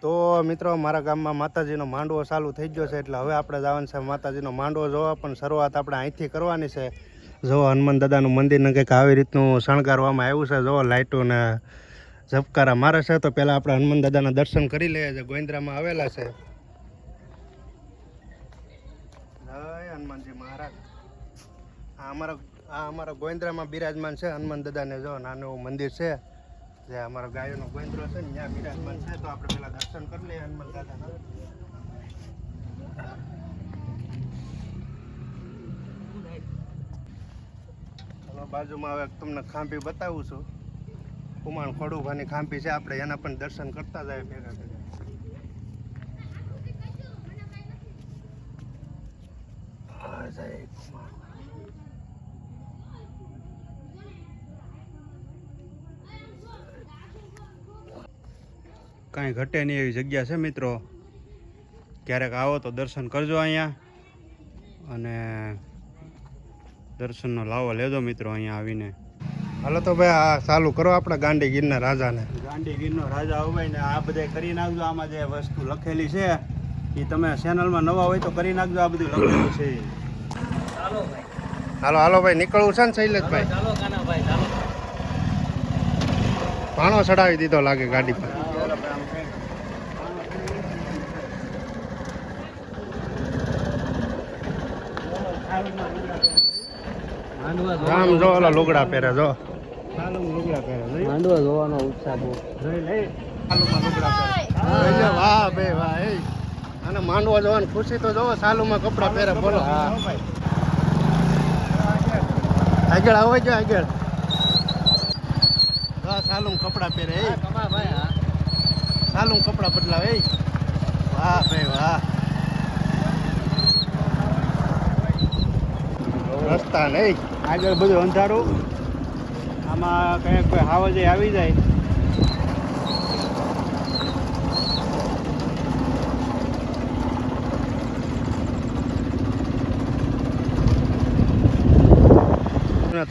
તો મિત્રો મારા ગામમાં માતાજીનો માંડવો ચાલુ થઈ ગયો છે એટલે હવે આપણે જવાનું છે માતાજીનો માંડવો જોવા. પણ શરૂઆત આપણે અહીંથી કરવાની છે. જો હનુમાન દાદાનું મંદિરને કંઈક આવી રીતનું શણગારવામાં આવ્યું છે. જો લાઇટો ને ઝબકારા મારે છે. તો પહેલાં આપણે હનુમાન દાદાના દર્શન કરી લઈએ જે ગોવિંદરામાં આવેલા છે. જય હનુમાનજી મહારાજ. આ અમારા ગોવિંદરામાં બિરાજમાન છે હનુમાન દાદાને. જો નાનું એવું મંદિર છે જે અમારો ગાયોનો ગોવિંદરો છે ને ત્યાં બિરાજમાન છે. તો આપણે પેલા દર્શન કરી લઈએ હનુમાન દાદાના. ચાલો બાજુમાં હવે તમને ખાંભી બતાવું છું. કુમાણ ખોડુભાની ખાંભી છે. આપણે એના પણ દર્શન કરતા જાય ભેગા ભેગા. કાંઈ ઘટે નહીં એવી જગ્યા છે મિત્રો. ક્યારેક આવો તો દર્શન કરજો અહીંયા અને દર્શનનો લાવો લેજો મિત્રો અહીંયા આવીને. હાલો તો ભાઈ આ ચાલુ કરો આપણા ગાંડીગીરના રાજાને. ગાંડીગીરનો રાજા હોય ને આ બધે કરી નાખજો. આમાં જે વસ્તુ લખેલી છે એ તમે ચેનલમાં નવા હોય તો કરી નાખજો. આ બધું લખેલું છે. હાલો હાલો ભાઈ નીકળવું છે ને શૈલેષભાઈ? પાણો ચડાવી દીધો લાગે ગાડી પર. આમ જો ઓલા લુગડા પહેરે જો. લુગડા પહેરે માંડવા જોવાનો ઉત્સાહ બહુ. વાહ ભાઈ વાહ. અને માંડવા જોવાની ખુશી તો જોવો. સાલુમાં કપડા પહેરે. બોલો આગળ આવો જો આગળ. સાલુમ કપડા પહેરે. સાલુમ કપડા બદલાવે. વાહ ભાઈ વાહ. રસ્તા નહીં આગળ બધું અંધારું. આમાં કંઈક કોઈ હાવજે આવી જાય.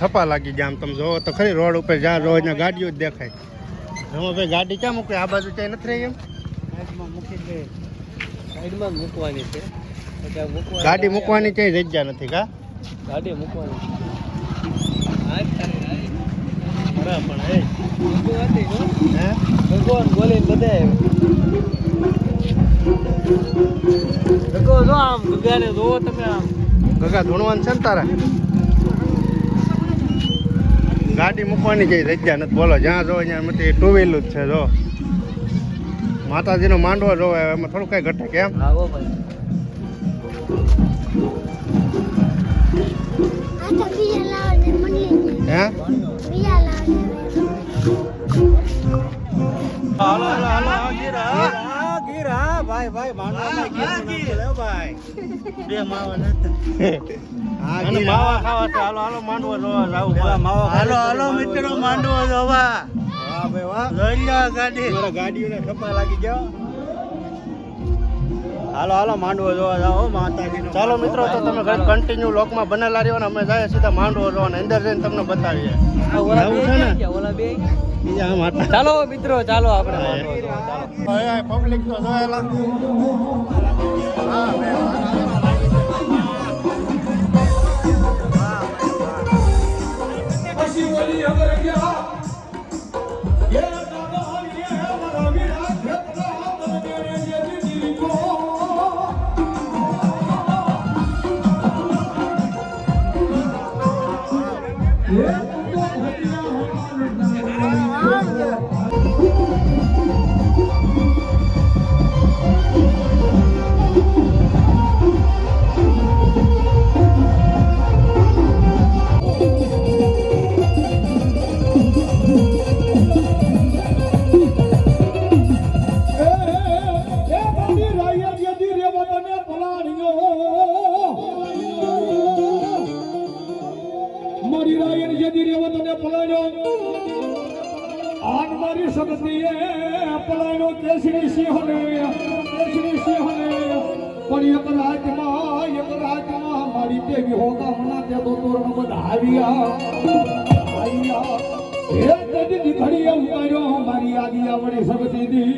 થપ્પા લાગી ગયા. આમ તમે જોવો તો ખરી રોડ ઉપર જ્યાં રોજના ગાડીઓ જ દેખાય. એમાં ભાઈ ગાડી ક્યાં મૂકે? આ બાજુ ક્યાંય નથી રહી. એમ સાઈડમાં મૂકવાની છે. ગાડી મૂકવાની ક્યાંય જગ્યા નથી. કા ગાડી મૂકવાની ભગવાન બોલીને બધા જો આમ ગગાને જોવો તમે. આમ ગગા ધૂણવાનું છે ને તારા. ગાડી મૂકવાની કઈ જગ્યા નથી. બોલો જ્યાં જો ત્યાં મતે ટુ વ્હીલર જ છે. જો માતાજીનો માંડવો જોવે એમાં થોડું કઈ ઘટે કેમ? હે હાલો હાલો હાલો ગીરા ગીરા ભાઈ ભાઈ માંડવા ભાઈ બે માવા નથી. અને માવા ખાવા છે. હાલો હાલો માંડવો જોવા જાવ. માવા હાલો હાલો મિત્રો માંડવો જોવા. વાહ ભાઈ વાહ. જોઈ લો ગાડી. મારા ગાડીઓને ઠપ્પા લાગી ગયો. હાલો હાલો માંડવો જોવા જાઓ માતાજીનો. ચાલો મિત્રો તો તમે કન્ટિન્યુ લોકમાં બનેલા રહ્યો ને અમે જાય સીધા માંડવો જોવા. અંદર જઈને તમને બતાવીએ. ચાલો મિત્રો ચાલો આપણે પબ્લિક તો જોયેલા. મારી આદિયા વડે સબતી દી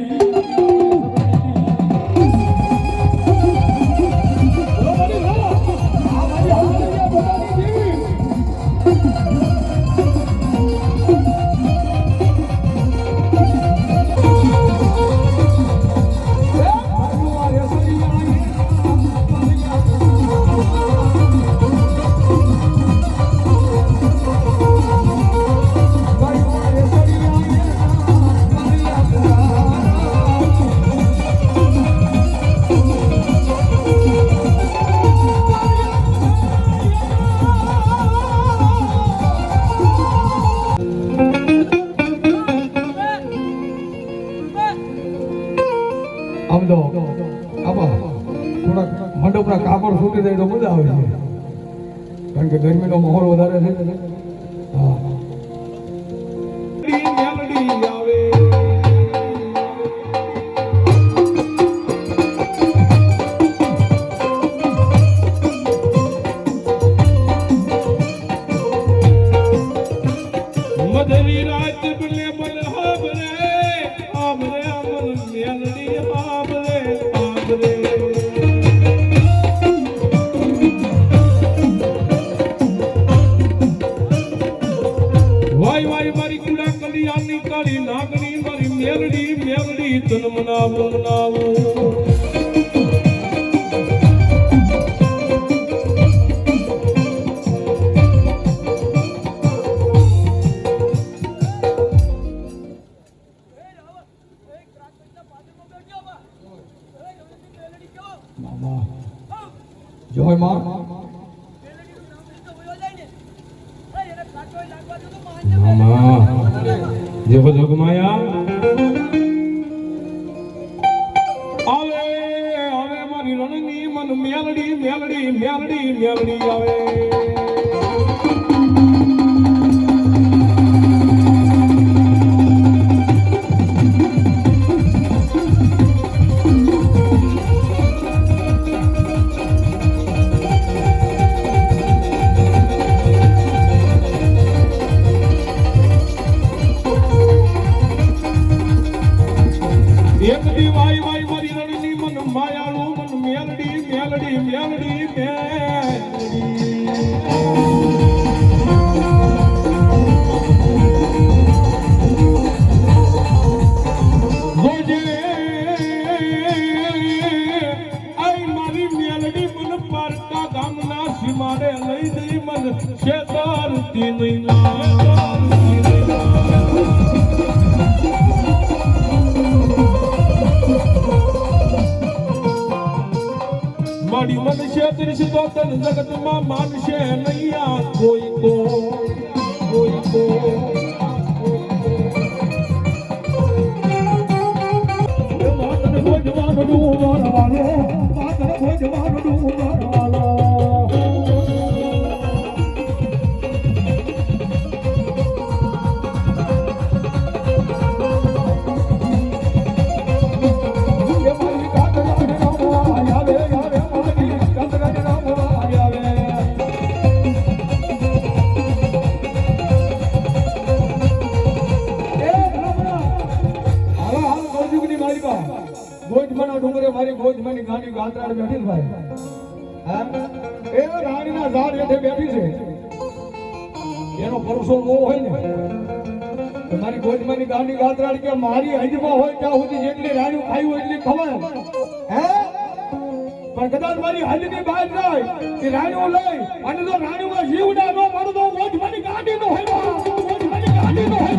આમ તો આમાં થોડાક મંડપના કાપડ છૂટી જાય તો મજા આવે છે કારણ કે ગરમીનો માહોલ વધારે છે હા આવે મધરી રાત બલે બલ હાબરે આબરે અમલ મેલડી હાબરે આબરે વાય વાય મારી કુડા કલિયાની કાળી નાગણી મારી મેલડી મેલડી તન મનાવો મનાવો જોય માં મામા જેવો જોગમાયા આવે આવે મારી રણની મન મેલડી મેલડી મેલડી મેલડી આવે એક દી વાય વાય મારી રણની મન માયાળું મન મેલડી મેલડી મેલડી મેલડી આઈ મારી મેલડી મન પારકા ગામના સીમાડે લઈ જઈ મન શેતારતી નહીં મારી મન ક્ષેત્રી સુતોતન જગતમાં માનશે નૈયા કોઈ કો માતન ભોજવાનો ડુંગર વાલો માતન ભોજવાનો ડુંગર વાલો ડુંગરે મારી ગોજમાની ગાડી ગાંતરાડ બેઠી છે ભાઈ હા એ રાણીના ઝાડ હેઠે બેઠી છે એનો પરસો બહુ હોય ને તો મારી ગોજમાની ગાડી ગાંતરાડ કે મારી હજમાં હોય ત્યાં સુધી જેટલી રાણીઓ ખાઈ હોય એટલી ખવાય હે પણ કદાચ મારી હજની બહાર જાય કે રાણીઓ લઈ અને જો રાણીઓમાં જીવડા ન મારું તો ગોજમાની ગાડી નો હોય ગોજમાની ગાડી નો હોય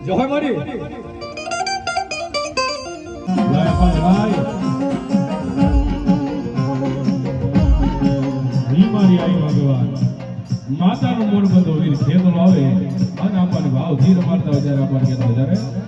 જોહે મારી મારી આઈ ભગવાન માતાનો મોડ બધો વીર ખેતો આવે અને આપણને ભાવ ધીર મારતા હોય ત્યારે આપણને કહેતા જ્યારે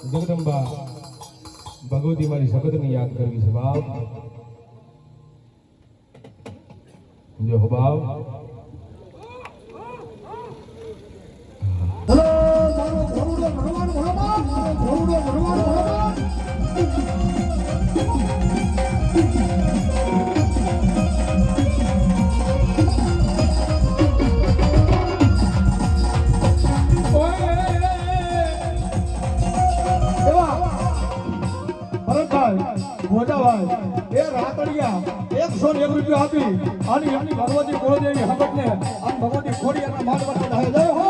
જગદંબા ભગવતી મારી શબ્દની યાદ કરવી છે બાપ. જો હો બાપ. હલો મારો ભોળુડો ભગવાન ભગવાન મારો ભોળુડો ભગવાન ભગવાન. એ રાતડિયા 101 રૂપિયા આપી આની ભગવતી કુળદેવી હબટને અને ભગવતી ખોડિયાના માડ વચ્ચે જય હો.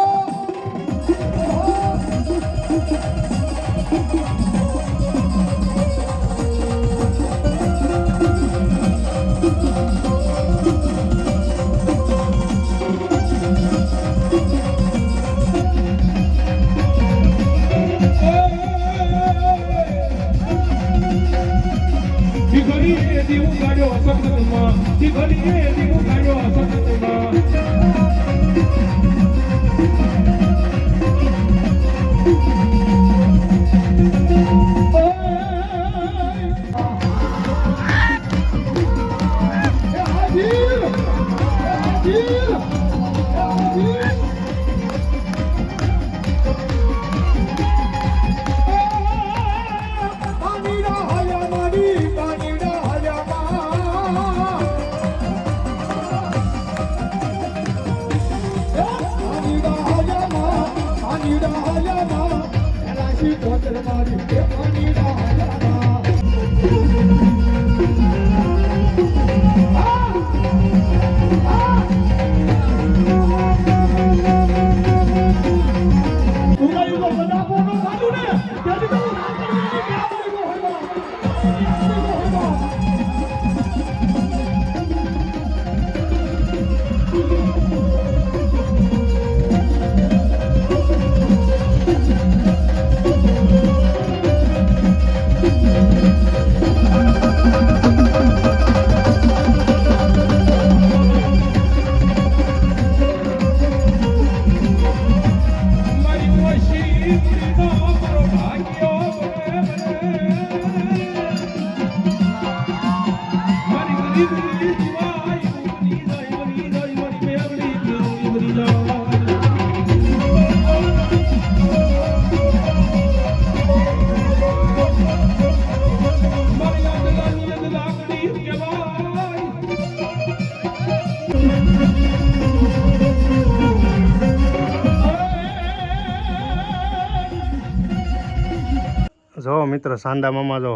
જો મિત્રો સાંદા મામા જો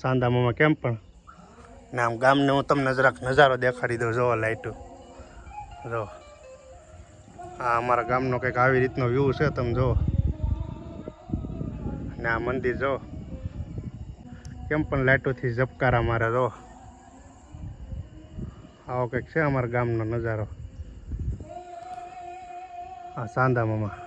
સાંદા મામા કેમ પણ ને આમ ગામને હું તમને જરાક નજારો દેખાડી દઉં. જો લાઈટો જો આ અમારા ગામનો કંઈક આવી રીતનો વ્યૂ છે તમે જો. ને આ મંદિર જો કેમ પણ લાઈટોથી ઝબકારા મારે જો. આવો કંઈક છે અમારા ગામનો નજારો. આ સાંદા મામા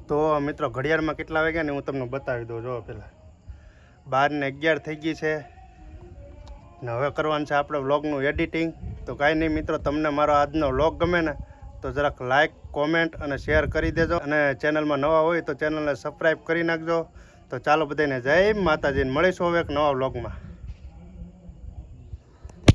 તો મિત્રો ઘડિયાળમાં કેટલા વાગ્યા ને હું તમને બતાવી દઉં. જો પહેલાં 12:11 થઈ ગઈ છે ને હવે કરવાનું છે આપણે વ્લોગનું એડિટિંગ. તો કાંઈ નહીં મિત્રો, તમને મારો આજનો વ્લોગ ગમે ને તો જરાક લાઇક કોમેન્ટ અને શેર કરી દેજો. અને ચેનલમાં નવા હોય તો ચેનલને સબસ્ક્રાઈબ કરી નાખજો. તો ચાલો બધાને જય માતાજીને, મળીશું હવે એક નવા વ્લોગમાં.